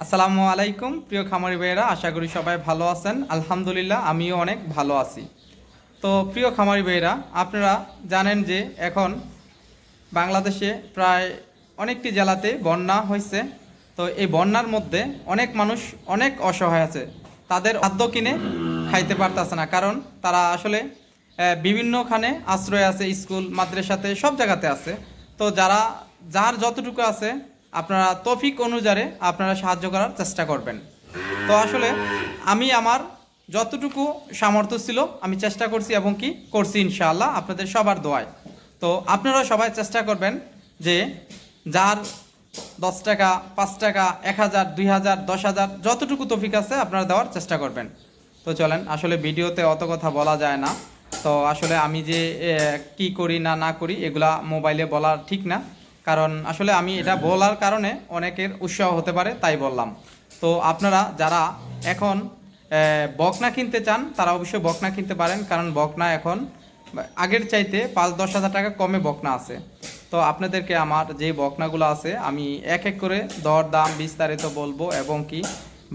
আসসালামু আলাইকুম প্রিয় খামারি ভাইয়েরা, আশা করি সবাই ভালো আছেন। আলহামদুলিল্লাহ আমিও অনেক ভালো আছি। তো প্রিয় খামারি ভাইয়েরা, আপনারা জানেন যে এখন বাংলাদেশে প্রায় অনেকটি জেলাতে বন্যা হয়েছে। তো এই বন্যার মধ্যে অনেক মানুষ অনেক অসহায় আছে, তাদের খাদ্য কিনে খাইতে পারতেছে না, কারণ তারা আসলে বিভিন্নখানে আশ্রয় আছে, স্কুল মাদ্রাসাতে সব জায়গাতে আছে। তো যার যতটুকু আছে আপনারা তৌফিক অনুযায়ী আপনারা সাহায্য করার চেষ্টা করবেন। তো আসলে আমি আমার যতটুকু সামর্থ্য ছিল আমি চেষ্টা করছি এবং কি করছি ইনশাআল্লাহ আপনাদের সবার দোয়ায়। তো আপনারা সবাই চেষ্টা করবেন যে যার 10 টাকা, 5 টাকা, 1000, 2000, 10,000 যতটুকু তৌফিক আছে আপনারা দেওয়ার চেষ্টা করবেন। তো চলেন, আসলে ভিডিওতে অত কথা বলা যায় না। তো আসলে আমি যে কি করি না না করি এগুলা মোবাইলে বলা ঠিক না, কারণ আসলে আমি এটা বলার কারণে অনেকের উৎসাহ হতে পারে, তাই বললাম। তো আপনারা যারা এখন বকনা কিনতে চান তারা অবশ্যই বকনা কিনতে পারেন, কারণ বকনা এখন আগের চাইতে 5-10 হাজার টাকা কমে বকনা আছে। তো আপনাদেরকে আমার যে বকনাগুলো আছে আমি এক এক করে দর দাম বিস্তারিত বলবো এবং কি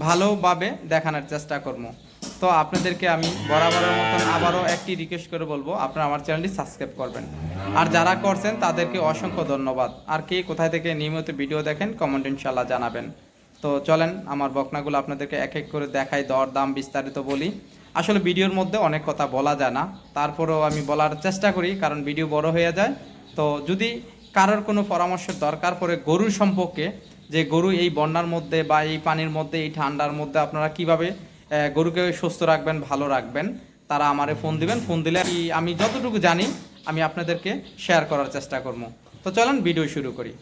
ভালোভাবে দেখানোর চেষ্টা করবো। তো আপনাদেরকে আমি বরাবরের মতন আবারও একটি রিকোয়েস্ট করে বলবো, আপনারা আমার চ্যানেলটি সাবস্ক্রাইব করবেন। আর যারা করছেন তাদেরকে অসংখ্য ধন্যবাদ। আর কে কোথায় থেকে নিয়মিত ভিডিও দেখেন কমেন্ট ইনশাল্লাহ জানাবেন। তো চলেন আমার বকনাগুলো আপনাদেরকে এক এক করে দেখাই, দর দাম বিস্তারিত বলি। আসলে ভিডিওর মধ্যে অনেক কথা বলা যায় না, তারপরেও আমি বলার চেষ্টা করি, কারণ ভিডিও বড় হয়ে যায়। তো যদি কারোর কোনো পরামর্শের দরকার পড়ে গরুর সম্পর্কে, যে গরু এই বন্যার মধ্যে বা এই পানির মধ্যে এই ঠান্ডার মধ্যে আপনারা কিভাবে গরুকে সুস্থ রাখবেন, ভালো রাখবেন, তারা আমারে ফোন দিবেন। ফোন দিলে আমি যতটুকু জানি আমি আপনাদেরকে শেয়ার করার চেষ্টা করব। তো চলেন ভিডিও শুরু করি।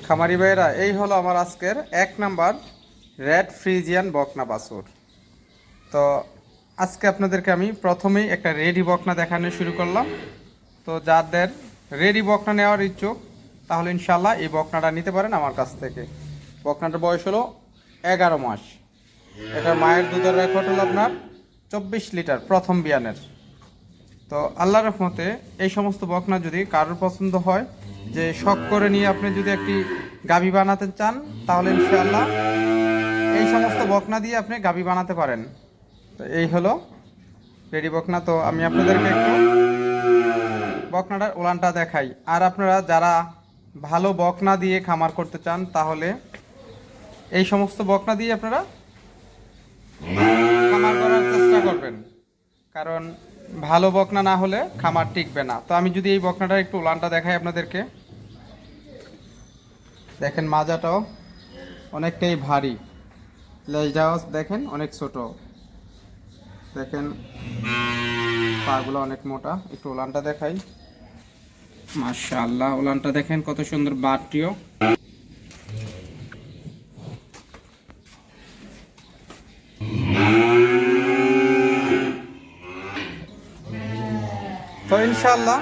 খামারি ভাইয়েরা, এই হলো আমার আজকের 1 নাম্বার রেড ফ্রিজিয়ান বকনা বাছুর। তো আজকে আপনাদেরকে আমি প্রথমেই একটা রেডি বকনা দেখানো শুরু করলাম। তো যাদের রেডি বকনা নেওয়ার ইচ্ছুক তাহলে ইনশাল্লাহ এই বকনাটা নিতে পারেন আমার কাছ থেকে। বকনাটার বয়স হলো 11 মাস। এটার মায়ের দুধের রেকর্ড হলো আপনার 24 লিটার প্রথম বিয়ানের। তো আল্লাহর রহমতে এই সমস্ত বকনা যদি কারোর পছন্দ হয়, যে শখ করে নিয়ে আপনি যদি একটি গাভী বানাতে চান, তাহলে ইনশাআল্লাহ এই সমস্ত বকনা দিয়ে আপনি গাভী বানাতে পারেন। তো এই হলো রেডি বকনা। তো আমি আপনাদেরকে একটু বকনাটার উলানটা দেখাই। আর আপনারা যারা ভালো বকনা দিয়ে খামার করতে চান তাহলে এই সমস্ত বকনা দিয়ে আপনারা খামার করার চেষ্টা করবেন, কারণ ভালো বকনা না হলে খামার টিকবে না। তো আমি যদি এই বকনাটার একটু উলানটা দেখাই আপনাদেরকে, দেখেন মাজাটাও অনেকটাই ভারী, লেজটাও দেখেন অনেক ছোট, দেখেন পাগুলো অনেক মোটা। একটু উলানটা দেখাই, মাশাআল্লাহ উলানটা দেখেন কত সুন্দর বাটটিও। তো ইনশাআল্লাহ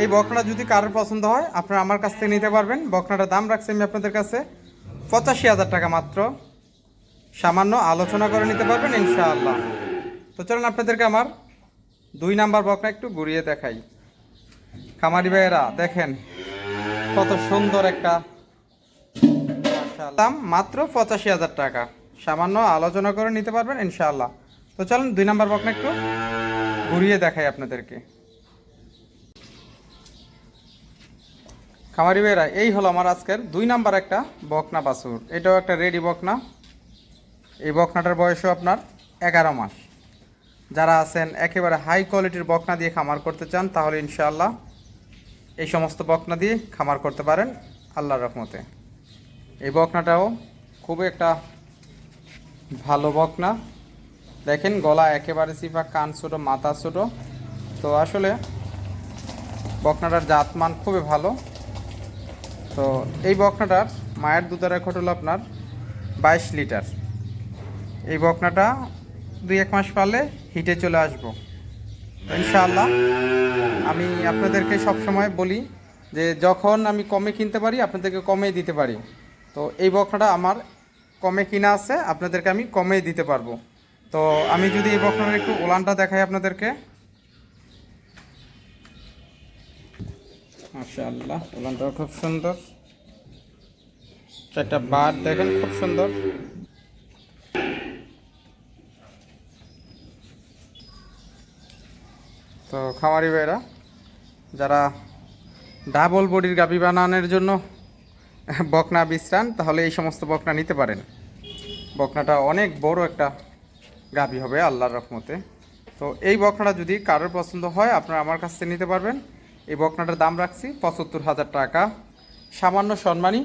এই বকনা যদি কারোর পছন্দ হয় আপনারা আমার কাছ থেকে নিতে পারবেন। বকনাটার দাম রাখছি আমি আপনাদের কাছে 85,000 টাকা মাত্র, সামান্য আলোচনা করে নিতে পারবেন ইনশাআল্লাহ। তো চলুন আপনাদেরকে আমার 2 নাম্বার বকনা একটু ঘুরিয়ে দেখাই। খামারি ভাইয়েরা দেখেন কত সুন্দর একটা, দাম মাত্র 85,000 টাকা, সামান্য আলোচনা করে নিতে পারবেন ইনশাআল্লাহ। তো চলুন 2 নাম্বার বকনা একটু ঘুরিয়ে দেখাই আপনাদেরকে। খামারি ভাইয়েরা, এই হলো আমার আজকের 2 নাম্বার একটা বকনা বাছুর। এটাও একটা রেডি বকনা। এই বকনাটার বয়সও আপনার 11 মাস। যারা আছেন একেবারে হাই কোয়ালিটির বকনা দিয়ে খামার করতে চান তাহলে ইনশাআল্লাহ এই সমস্ত বকনা দিয়ে খামার করতে পারেন আল্লাহর রহমতে। এই বকনাটাও খুব একটা ভালো বকনা। দেখেন গলা একেবারে চিপা, কান ছোটো, মাথা ছোটো। তো আসলে বকনাটার জাতমান খুবই ভালো। তো এই বকনাটার মায়ের দুধের রেকর্ড হলো আপনার 22 লিটার। এই বকনাটা 2-1 মাস পারলে হিটে চলে আসবো ইনশাআল্লাহ। আমি আপনাদেরকে সবসময় বলি যে যখন আমি কমে কিনতে পারি আপনাদেরকে কমেই দিতে পারি। তো এই বকনাটা আমার কমে কিনা আছে, আপনাদেরকে আমি কমেই দিতে পারবো। তো তো আমি যদি এই বকনার একটু উলানটা দেখাই আপনাদেরকে, মাশাআল্লাহ উলানটা খুব সুন্দর, চারটা বাট দেখেন খুব সুন্দর। তো খামারি ভাইরা যারা ডাবল বডির গাভী বানানোর জন্য বকনা বিশ্রান, তাহলে এই সমস্ত বকনা নিতে পারেন। বকনাটা অনেক বড় একটা গাভী হবে আল্লাহর রহমতে। তো এই বকনাটা যদি কারোর পছন্দ হয় আপনারা আমার কাছ থেকে নিতে পারবেন। এই বকনাটার দাম রাখছি ৭৫,০০০ টাকা, সামান্য সম্মানী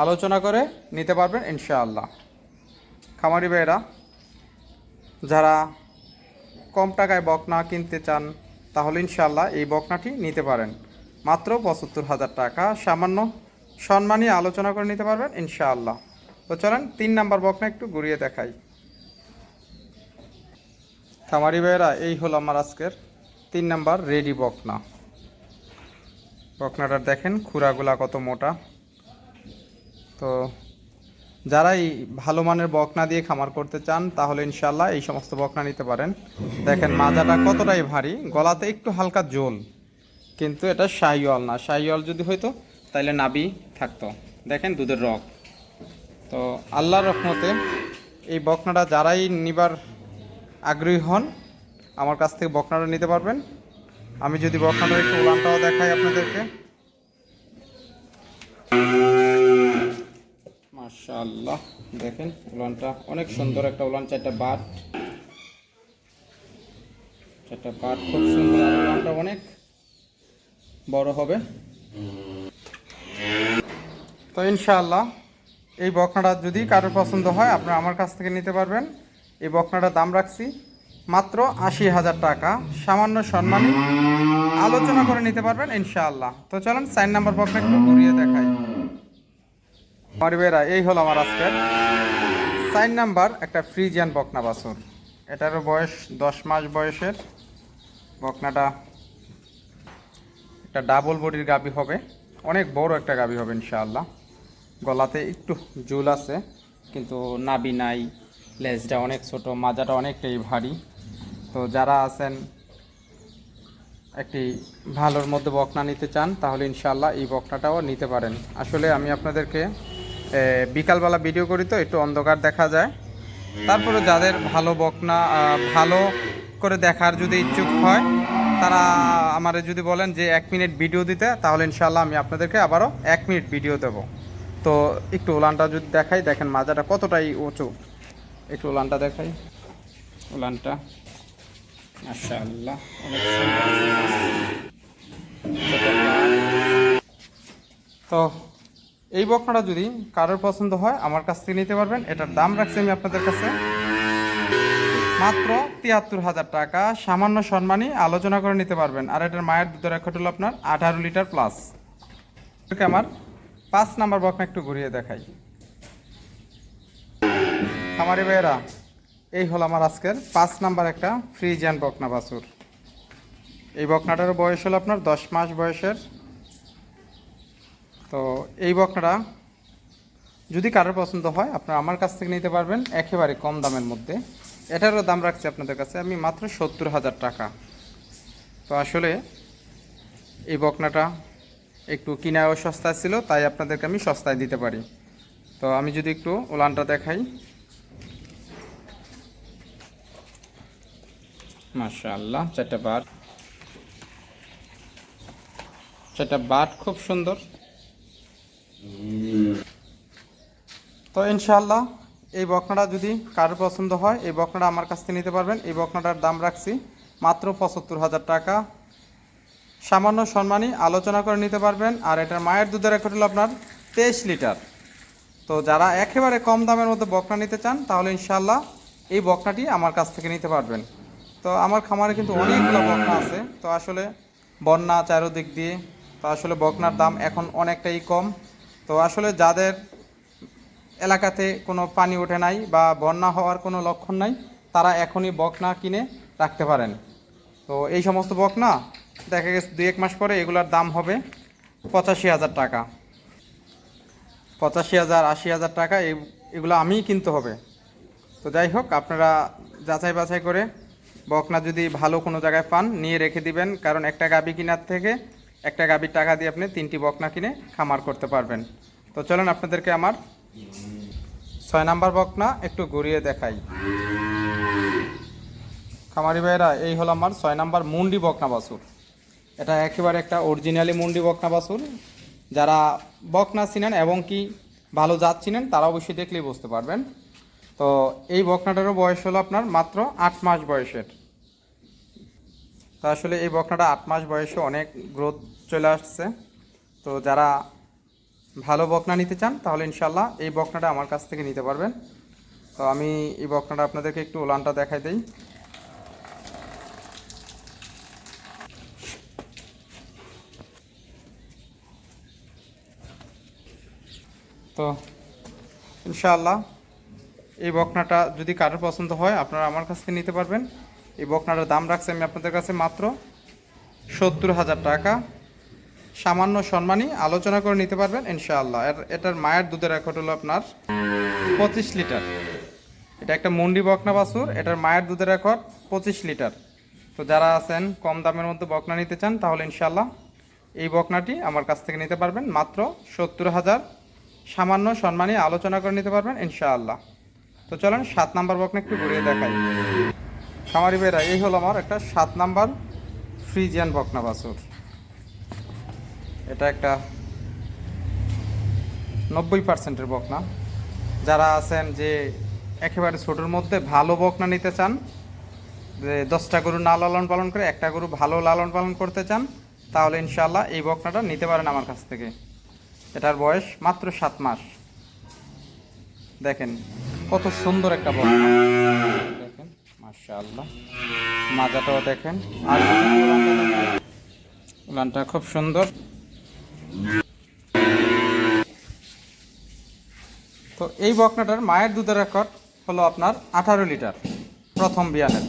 আলোচনা করে নিতে পারবেন ইনশাআল্লাহ। খামারি ভাইয়েরা যারা কম টাকায় বকনা কিনতে চান তাহলে ইনশাআল্লাহ এই বকনাটি নিতে পারেন, মাত্র ৭৫,০০০ টাকা, সামান্য সম্মানী আলোচনা করে নিতে পারবেন ইনশাআল্লাহ। তো চলেন ৩ নাম্বার বকনা একটু ঘুরিয়ে দেখাই। খামারি ভাইয়েরা এই হলো আমার আজকের ৩ নাম্বার রেডি বকনা। বকনাটার দেখেন খুরাগুলা কত মোটা। তো যারাই ভালো মানের বকনা দিয়ে খামার করতে চান তাহলে ইনশাআল্লাহ এই সমস্ত বকনা নিতে পারেন। দেখেন মাজাটা কতটাই ভারী, গলাতে একটু হালকা জোল, কিন্তু এটা শাহিওয়াল না। শাহিওয়াল যদি হইতো তাহলে নাভি থাকতো, দেখেন দুধের রগ। তো আল্লাহর রহমতে এই বকনাটা যারাই নিবার আগ্রহী হন আমার কাছ থেকে বকনাটা নিতে পারবেন। আমি যদি বকনাটার একটু উলানটাও দেখাই আপনাদেরকে, মাশাআল্লাহ দেখেন উলানটা অনেক সুন্দর একটা উলান, চারটা বাট খুব সুন্দর, আর উলানটা অনেক বড় হবে। তো ইনশাআল্লাহ এই বকনাটা যদি কারোর পছন্দ হয় আপনারা আমার কাছ থেকে নিতে পারবেন। এই বকনাটার দাম রাখছি মাত্র ৮০,০০০ টাকা, সামান্য সম্মানী আলোচনা করে নিতে পারবেন ইনশাআল্লাহ। তো চলেন ৪ নাম্বার বকনা একটু ঘুরিয়ে দেখাই। মারিবেরা এই হলো আমার আজকের ৪ নাম্বার একটা ফ্রিজিয়ান বকনা বাছুর। এটারও বয়স ১০ মাস বয়সের। বকনাটা একটা ডাবল বডির গাভী হবে, অনেক বড় একটা গাভী হবে ইনশাআল্লাহ। গলাতে একটু জুল আছে কিন্তু নাভি নাই, লেজটা অনেক ছোট, মাজাটা অনেকটাই ভারী। তো যারা আছেন একটি ভালোর মধ্যে বকনা নিতে চান তাহলে ইনশাআল্লাহ এই বকনাটাও নিতে পারেন। আসলে আমি আপনাদেরকে বিকালবেলা ভিডিও করি তো একটু অন্ধকার দেখা যায়, তারপরে যাদের ভালো বকনা ভালো করে দেখার যদি ইচ্ছুক হয় তারা আমারে যদি বলেন যে 1 মিনিট ভিডিও দিতে, তাহলে ইনশাআল্লাহ আমি আপনাদেরকে আবারও 1 মিনিট ভিডিও দেব। তো একটু উলানটা যদি দেখাই, দেখেন মাজাটা কতটাই উঁচু, একটু উলানটা দেখাই। উলানটা মাশাআল্লাহ অনেক সুন্দর। তো এই বকনাটা যদি কারোর পছন্দ হয় আমার কাছ থেকে নিতে পারবেন। এটার দাম রাখছি আমি আপনাদের কাছে মাত্র ৭৩,০০০ টাকা, সামান্য সম্মানী আলোচনা করে নিতে পারবেন। আর এটার মায়ের দুধের রেকর্ড হলো আপনার 18 লিটার প্লাস। আমার ৫ নাম্বার বকনা একটু ঘুরিয়ে দেখাই। খামারি ভাইয়েরা এই হলো আমার আজকের ৫ নাম্বার একটা ফ্রিজিয়ান বকনা বাছুর। এই বকনাটার বয়স হলো আপনার ১০ মাস বয়সের। তো এই বকনাটা যদি কারোর পছন্দ হয় আপনারা আমার কাছ থেকে নিতে পারবেন একেবারে কম দামের মধ্যে। এটারও দাম রাখছি আপনাদের কাছে আমি মাত্র ৭০,০০০ টাকা। তো আসলে এই বকনাটা একটু কিনায়ও সস্তা ছিল, তাই আপনাদেরকে আমি সস্তায় দিতে পারি। তো আমি যদি একটু উলানটা দেখাই, মাশাআল্লাহ চারটা বাট খুব সুন্দর। তো ইনশাআল্লাহ এই বকনাটা যদি কারোর পছন্দ হয় এই বকনাটা আমার কাছ থেকে নিতে পারবেন। এই বকনাটার দাম রাখছি মাত্র ৭৫,০০০ টাকা, সামান্য সম্মানী আলোচনা করে নিতে পারবেন। আর এটার মায়ের দুধের রেকর্ড হলো আপনার 23 লিটার। তো যারা একেবারে কম দামের মধ্যে বকনা নিতে চান তাহলে ইনশাআল্লাহ এই বকনাটি আমার কাছ থেকে নিতে পারবেন। তো আমার খামারে কিন্তু অনেকগুলো বকনা আছে। তো আসলে বন্যা চারোদিক দিয়ে, তো আসলে বকনার দাম এখন অনেকটাই কম। তো আসলে যাদের এলাকাতে কোনো পানি ওঠে নাই বা বন্যা হওয়ার কোনো লক্ষণ নাই তারা এখনই বকনা কিনে রাখতে পারেন। তো এই সমস্ত বকনা দেখা গেছে 2-1 মাস পরে এগুলোর দাম হবে ৮৫,০০০ টাকা, ৮৫,০০০, ৮০,০০০ টাকা। এগুলো আমিই কিনতে হবে। তো যাই হোক, আপনারা যাচাই বাছাই করে বকনা যদি ভালো কোনো জায়গায় পান নিয়ে রেখে দিবেন, কারণ একটা গাভী কেনার থেকে একটা গাভীর টাকা দিয়ে আপনি 3টি বকনা কিনে খামার করতে পারবেন। তো চলেন আপনাদেরকে আমার 6 নাম্বার বকনা একটু ঘুরিয়ে দেখাই। খামারি ভাইয়েরা, এই হলো আমার 6 নাম্বার মুন্ডি বকনা বাছুর। এটা একেবারে একটা অরিজিনালি মুন্ডি বকনা বাছুর। যারা বকনা চিনেন এবং কি ভালো জাত চিনেন তারা অবশ্যই দেখলেই বুঝতে পারবেন। তো এই বকনাটারও বয়স হলো আপনার মাত্র 8 মাস বয়সের। তো আসলে এই বকনাটা 8 মাস বয়সে অনেক গ্রোথ চলে আসছে। তো যারা ভালো বকনা নিতে চান তাহলে ইনশাল্লাহ এই বকনাটা আমার কাছ থেকে নিতে পারবেন। তো আমি এই বকনাটা আপনাদেরকে একটু ওলানটা দেখাই দিই। তো ইনশাআল্লাহ এই বকনাটা যদি কারোর পছন্দ হয় আপনারা আমার কাছ থেকে নিতে পারবেন। এই বকনাটার দাম রাখছি আমি আপনাদের কাছে মাত্র 70,000 টাকা। সামান্য সম্মানী আলোচনা করে নিতে পারবেন ইনশাআল্লাহ। এটার মায়ের দুধের রেকর্ড হলো আপনার 25 লিটার। এটা একটা মুন্ডি বকনা বাছুর, এটার মায়ের দুধের রেকর্ড 25 লিটার। তো যারা আছেন কম দামের মধ্যে বকনা নিতে চান তাহলে ইনশাআল্লাহ এই বকনাটি আমার কাছ থেকে নিতে পারবেন মাত্র 70,000। সামান্য সম্মানী আলোচনা করে নিতে পারবেন ইনশাআল্লাহ। তো চলেন 7 নাম্বার বকনা একটু ঘুরিয়ে দেখাই। খামারি ভাইরা, এই হলো আমার একটা 7 নাম্বার ফ্রিজিয়ান বকনা বাছুর। এটা একটা 90%-এর বকনা। যারা আছেন যে একেবারে ছোটোর মধ্যে ভালো বকনা নিতে চান, যে 10টা গরু না লালন পালন করে একটা গরু ভালো লালন পালন করতে চান তাহলে ইনশাআল্লাহ এই বকনাটা নিতে পারেন আমার কাছ থেকে। এটার বয়স মাত্র 7 মাস। দেখেন কত সুন্দর একটা বকনা, দেখেন মাশাআল্লাহ। মাজাটাও দেখেন, আর উলানটা খুব সুন্দর। তো এই বকনাটার মায়ের দুধের রেকর্ড হলো আপনার 18 লিটার প্রথম বিয়ানের।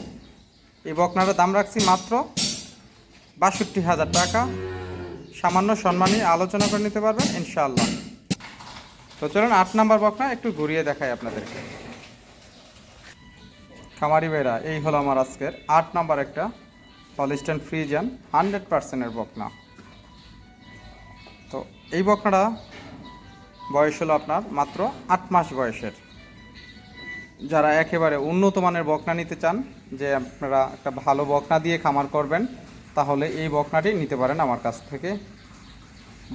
এই বকনাটার দাম রাখছি মাত্র 62,000 টাকা। সামান্য সম্মানী আলোচনা করে নিতে পারবেন ইনশাআল্লাহ। তো চলুন 8 নাম্বার বকনা একটু ঘুরিয়ে দেখাই আপনাদেরকে। খামারি ভাইরা, এই হলো আমার আজকের 8 নাম্বার একটা হলিস্টাইন ফ্রিজিয়ান 100%-এর বকনা। তো এই বকনাটা বয়স হলো আপনার মাত্র 8 মাস বয়সের। যারা একেবারে উন্নত মানের বকনা নিতে চান, যে আপনারা একটা ভালো বকনা দিয়ে খামার করবেন, তাহলে এই বকনাটি নিতে পারেন আমার কাছ থেকে।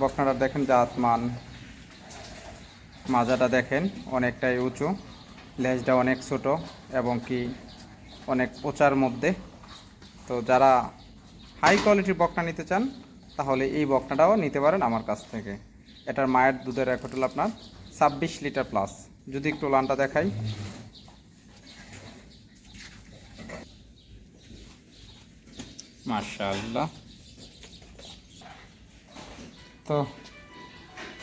বকনাটা দেখেন জাতমান, মাজাটা দেখেন অনেকটাই উঁচু, লেজটা অনেক ছোট এবং কি অনেক উঁচার মধ্যে। তো যারা হাই কোয়ালিটির বকনা নিতে চান তাহলে এই বকনাটাও নিতে পারেন আমার কাছ থেকে। এটার মায়ের দুধের রেকর্ড হলো আপনার 26 লিটার প্লাস। যদি একটু লানটা দেখাই, মাশাআল্লাহ। তো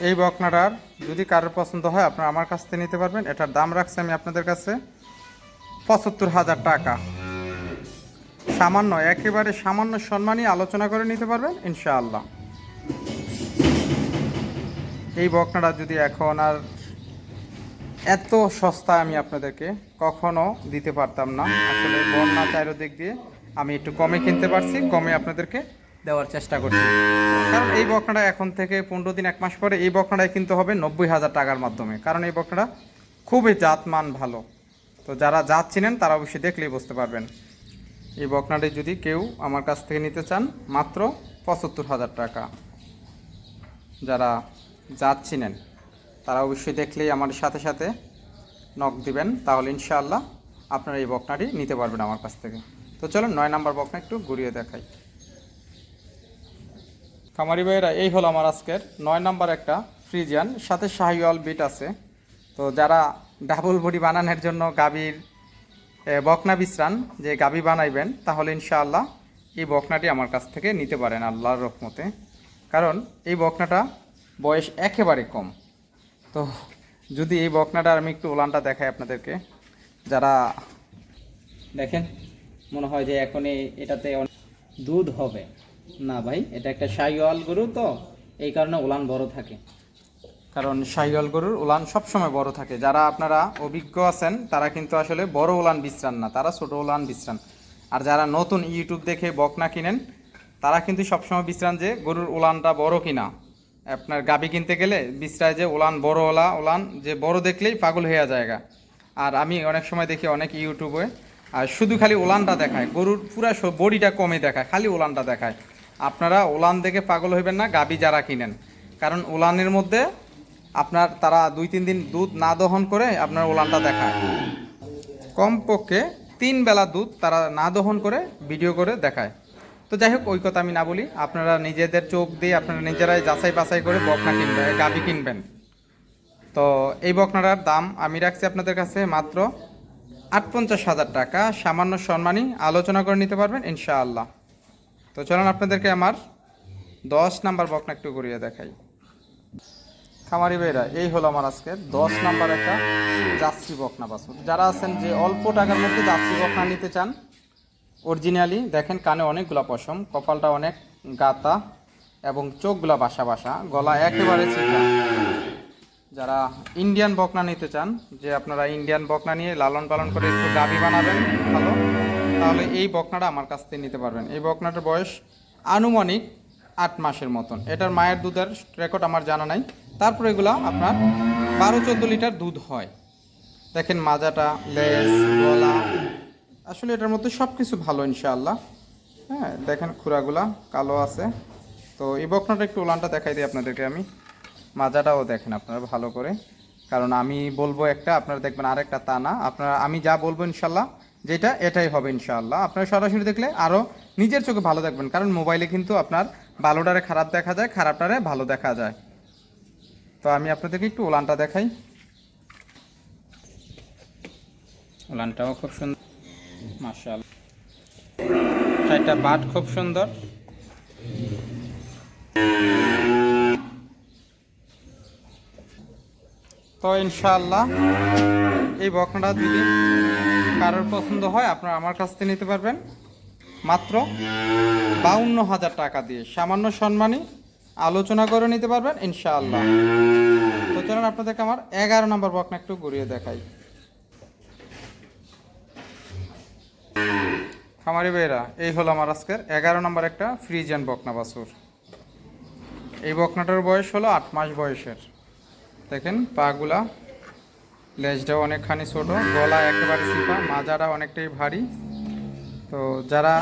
এই বকনাটার যদি কারোর পছন্দ হয় আপনারা আমার কাছ থেকে নিতে পারবেন। এটার দাম রাখছি আমি আপনাদের কাছে 75,000 টাকা। সামান্য, একেবারে সামান্য সম্মানী আলোচনা করে নিতে পারবেন ইনশাআল্লাহ। এই বকনাটা যদি এখন আর এত সস্তায় আমি আপনাদেরকে কখনো দিতে পারতাম না। আসলে বন্যা চারিদিক দিয়ে আমি একটু কমে কিনতে পারছি, কমে আপনাদেরকে দেওয়ার চেষ্টা করছি। কারণ এই বকনাটা এখন থেকে 15 দিন 1 মাস পরে এই বকনাটাই কিনতে হবে 90,000 টাকার মাধ্যমে, কারণ এই বকনাটা খুবই জাতমান ভালো। তো যারা জাত চিনেন তারা অবশ্যই দেখলেই বুঝতে পারবেন। এই বকনাটি যদি কেউ আমার কাছ থেকে নিতে চান মাত্র 75,000 টাকা। যারা জাত চিনেন তারা অবশ্যই দেখলেই আমার সাথে সাথে নক দিবেন, তাহলে ইনশাআল্লাহ আপনারা এই বকনাটি নিতে পারবেন আমার কাছ থেকে। তো চলুন 9 নাম্বার বকনা একটু ঘুরিয়ে দেখাই। খামারি ভাইয়েরা, এই হলো আমার আজকের 9 নাম্বার একটা ফ্রিজিয়ান, সাথে শাহিওয়াল বিট আছে। তো যারা ডাবল বডি বানানোর জন্য গাভীর বকনা বিশ্রান যে গাভী বানাইবেন তাহলে ইনশাআল্লাহ এই বকনাটি আমার কাছ থেকে নিতে পারেন আল্লাহর রহমতে। কারণ এই বকনাটা বয়স একেবারে কম। তো যদি এই বকনাটার আমি একটু ওলানটা দেখাই আপনাদেরকে, যারা দেখেন মনে হয় যে এখন এটাতে দুধ হবে না ভাই, এটা একটা শাহিওয়াল গরু, তো এই কারণে ওলান বড় থাকে। কারণ শাহিওয়াল গরুর উলান সবসময় বড় থাকে। যারা আপনারা অভিজ্ঞ আছেন তারা কিন্তু আসলে বড় উলান বিশ্রান না, তারা ছোট উলান বিশ্রান। আর যারা নতুন ইউটিউব দেখে বকনা কিনেন তারা কিন্তু সবসময় বিশ্রান যে গরুর উলানটা বড় কিনা। আপনার গাবি কিনতে গেলে বিশ্রায় যে উলান বড়ওয়ালা উলান যে বড় দেখলেই পাগল হয়ে যায়গা। আর আমি অনেক সময় দেখি অনেক ইউটিউবে আর শুধু খালি উলানটা দেখায়, গরুর পুরা বডিটা কমে দেখায়, খালি উলানটা দেখায়। আপনারা উলান দেখে পাগল হইবেন না গাবি যারা কিনেন, কারণ উলানের মধ্যে আপনার তারা 2-3 দিন দুধ না দহন করে আপনার উলানটা দেখায়। কমপক্ষে 3 বেলা দুধ তারা না দহন করে ভিডিও করে দেখায়। তো যাই হোক, ওই কথা আমি না বলি, আপনারা নিজেদের চোখ দিয়ে আপনারা নিজেরাই যাচাই বাছাই করে বকনা কিনবেন, গাবি কিনবেন। তো এই বকনাটার দাম আমি রাখছি আপনাদের কাছে মাত্র 58,000 টাকা, সামান্য সম্মানী আলোচনা করে নিতে পারবেন ইনশাআল্লাহ। তো চলুন আপনাদেরকে আমার 10 নাম্বার বকনা একটু ঘুরিয়ে দেখাই। খামারি ভাইরা, এই হলো আমার আজকে 10 নাম্বার একটা জার্সি বকনা বাছুর। যারা আছেন যে অল্প টাকার মধ্যে জার্সি বকনা নিতে চান, অরিজিনালি দেখেন কানে অনেকগুলা পশম, কপালটা অনেক গাতা এবং চোখগুলা বাসা বাসা, গলা একেবারে চিকনা। যারা ইন্ডিয়ান বকনা নিতে চান, যে আপনারা ইন্ডিয়ান বকনা নিয়ে লালন পালন করে একটু গাভী বানাবেন ভালো, তাহলে এই বকনাটা আমার কাছ থেকে নিতে পারবেন। এই বকনাটার বয়স আনুমানিক 8 মাসের মতন। এটার মায়ের দুধের রেকর্ড আমার জানা নাই, তারপরে এগুলো আপনার 12-14 লিটার দুধ হয়। দেখেন মাজাটা, লেজ, গলা, আসলে এটার মধ্যে সব কিছু ভালো ইনশাআল্লাহ। হ্যাঁ, দেখেন খুরাগুলা কালো আছে। তো এই বকনাটা একটু উলানটা দেখাই দিই আপনাদেরকে আমি। মাজাটাও দেখেন আপনারা ভালো করে, কারণ আমি বলবো একটা আপনারা দেখবেন আরেকটা, তা না। আপনারা আমি যা বলবো ইনশাল্লাহ যেটা এটাই হবে ইনশাআল্লাহ। আপনারা সরাসরি দেখলে আরও নিজের চোখে ভালো দেখবেন, কারণ মোবাইলে কিন্তু আপনার ভালোটারে খারাপ দেখা যায়, খারাপটারে ভালো দেখা যায়। তো আমি আপনাদেরকে একটু উলানটা দেখাই। উলানটাও খুব সুন্দর মাশাআল্লাহ, চারটা বাট খুব সুন্দর। তো ইনশাআল্লাহ এই বকনাটা যদি কারোর পছন্দ হয় আপনারা আমার কাছ থেকে নিতে পারবেন মাত্র 52,000 টাকা দিয়ে, সামান্য সম্মানী আলোচনা করে নিতে পারবেন ইনশাআল্লাহ। তো চলুন আপনাদেরকে আমার 11 নম্বর বকনা একটু ঘুরিয়ে দেখাই। খামারি ভাইরা, এই হলো আমার আজকের 11 নম্বর একটা ফ্রিজিয়ান বকনা বাছুর। এই বকনাটার বয়স হলো 8 মাস বয়সের। দেখেন পাগুলা, লেজটাও অনেকখানি ছোট, গলা একেবারে চিপা, মাজাটা অনেকটাই ভারী। তো যারা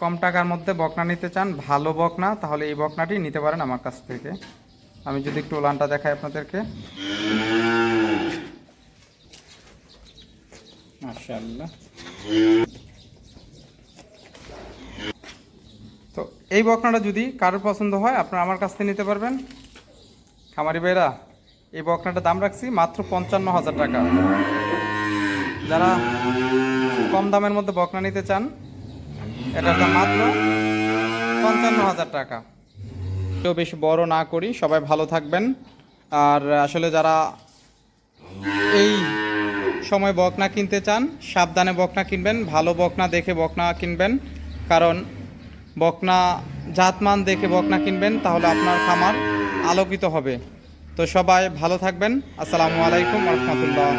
কম টাকার মধ্যে বকনা নিতে চান, ভালো বকনা, তাহলে এই বকনাটি নিতে পারেন আমার কাছ থেকে। আমি যদি একটু উলানটা দেখাই আপনাদেরকে, মাশাআল্লাহ। তো এই বকনাটা যদি কারোর পছন্দ হয় আপনারা আমার কাছ থেকে নিতে পারবেন। খামারি ভাইরা, এই বকনাটার দাম রাখছি মাত্র 55,000 টাকা। যারা কম দামের মধ্যে বকনা নিতে চান, এটার দাম মাত্র 55,000 টাকা। কেউ বেশি বড় না করি, সবাই ভালো থাকবেন। আর আসলে যারা এই সময় বকনা কিনতে চান, সাবধানে বকনা কিনবেন, ভালো বকনা দেখে বকনা কিনবেন, কারণ বকনা জাতমান দেখে বকনা কিনবেন, তাহলে আপনার খামার আলোকিত হবে। তো সবাই ভালো থাকবেন। আসসালামু আলাইকুম ওয়া রাহমাতুল্লাহ।